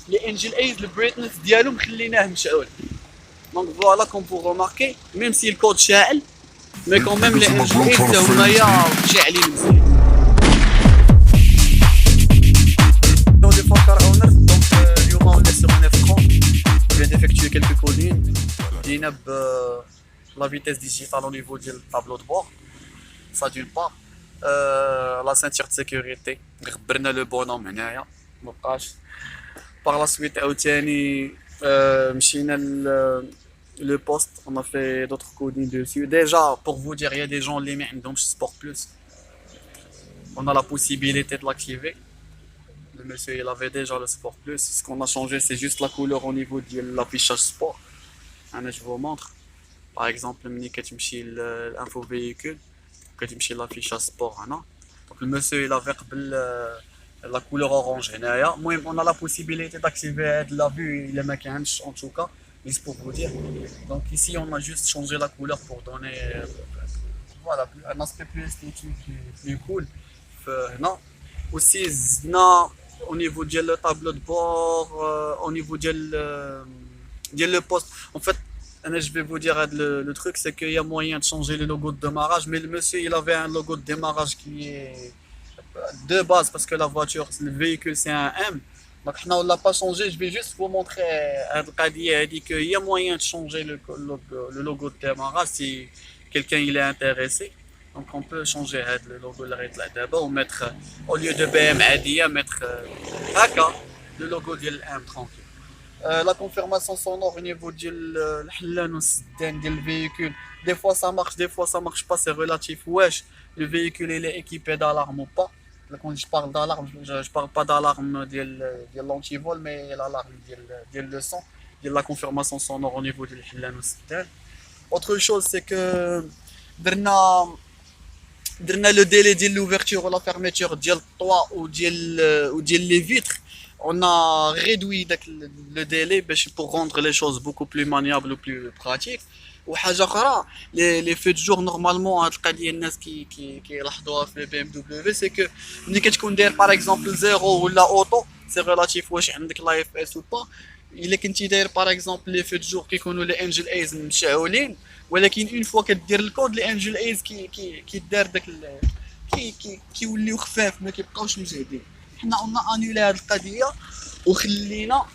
les Angel Ace, le brightness ديالهم خليناه مشعول. Donc voilà comme vous remarquez, même si le code شاعل, mais quand même les Angel Ace هما شاعلين مزيان. Des fois car owner, donc اليوم on est sur un F30, je viens d'effectuer quelques collines, بدينا la vitesse digitale au niveau du tableau de bord, ça d'une part. La ceinture de sécurité غبرنا le bonhomme هنايا مبقاش. Par la suite عاوتاني مشينا le poste, on a fait d'autres codings dessus. Déjà pour vous dire, il y a des gens اللي ما عندهمش Sport Plus, on a la possibilité de l'activer. Le monsieur il avait déjà le Sport Plus, ce qu'on a changé c'est juste la couleur au niveau de l'affichage sport. Je vous montre par exemple ملي كتمشي l'info véhicule كتمشي l'affichage sport هنا. Donc le monsieur il avait قبل la couleur orange هنايا. المهم on a la possibilité d'activer la vue il ما كانش en tout cas, juste pour vous dire. Donc ici on a juste changé la couleur pour donner voilà un aspect plus esthétique et plus cool. هنا aussi زدنا au niveau du tableau de bord, au niveau du poste. En fait, je vais vous dire le truc, c'est qu'il y a moyen de changer le logo de démarrage, mais le monsieur il avait un logo de démarrage qui est de base parce que la voiture, le véhicule c'est un M. Donc on ne l'a pas changé, je vais juste vous montrer qu'il y a moyen de changer le logo de démarrage si quelqu'un il est intéressé. Donc on peut changer le logo là-bas ou mettre au lieu de BM عادية mettre le logo de l'M tranquille. La confirmation sonore au niveau du véhicule, des fois ça marche, des fois ça marche pas, c'est relatif. Wesh, le véhicule il est équipé d'alarme ou pas. Quand je parle d'alarme, je parle pas d'alarme de l'antivol, mais l'alarme de le son, de la confirmation sonore au niveau du Autre chose c'est que درنا le délai de l'ouverture ou la fermeture ديال الطوا وديال les vitres. On a réduit le délai pour rendre les choses beaucoup plus maniables ou plus pratiques. وحاجه اخرى les feux de jour normalement هاد القضيه الناس كيلاحظوها في البي ام دبليو سي كو ملي كتكون داير باغ اكزومبل زيرو ولا اوتو سي ريلاتيف واش عندك لا اف اس ولا با. الا كنتي داير باغ اكزومبل لي فو دو جور كيكونوا لي انجل ايز مشعولين, ولكن اون فوا كدير الكود لي انجل ايز كيدار داك كيوليو خفاف ما كيبقاوش مجهدين. حنا قلنا انولي هاد القضيه وخلينا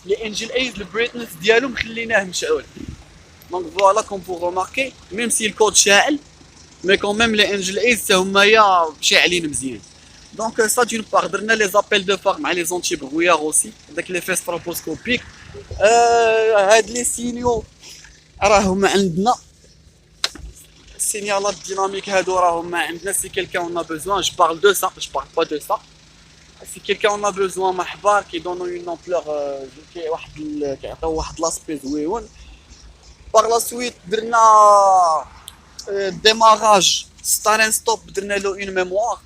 لي انجل ايز البريتنس ديالهم خليناه مشعول. دونك فوالا كوم بو روماركي, ميم سي الكود شاعل, مي كون ميم لي انجل ايز هما شاعلين مزيان. Donc ça d'une part, درنا les appels de phare مع les anti-brouillard aussi, avec l'effet stroboscopique. هاد لي سينيو راهم عندنا, السينيالات ديناميك هادو راهم عندنا. Si quelqu'un en a besoin, je parle de ça, je parle pas de ça. Si quelqu'un en a besoin محبار qui donne une ampleur كيعطيو واحد l'aspect زويون. Par la suite درنا démarrage start and stop, درنا له une mémoire.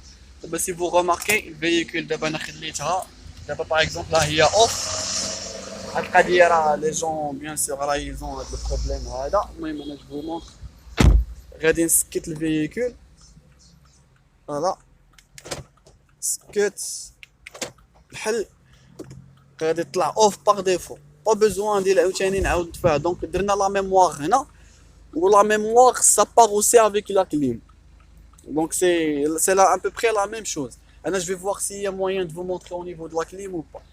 Si vous remarquez le véhicule دابا انا خليتها دابا par exemple là هي off. هاد القضيه راه لي جون بيان سور راه يزون هاد البروبليم هذا. المهم انا جو مونطر غادي نسكت الفيهيكول. فوالا سكت الحل غادي يطلع اوف باغ ديفو, با بوزوان ديال عاوتاني نعاود ندفع. دونك درنا لا ميموار هنا, و لا ميموار سا باغ اوسي افيك لا كليم. Donc c'est là à peu près la même chose. Alors je vais voir s'il y a moyen de vous montrer au niveau de la clim ou pas.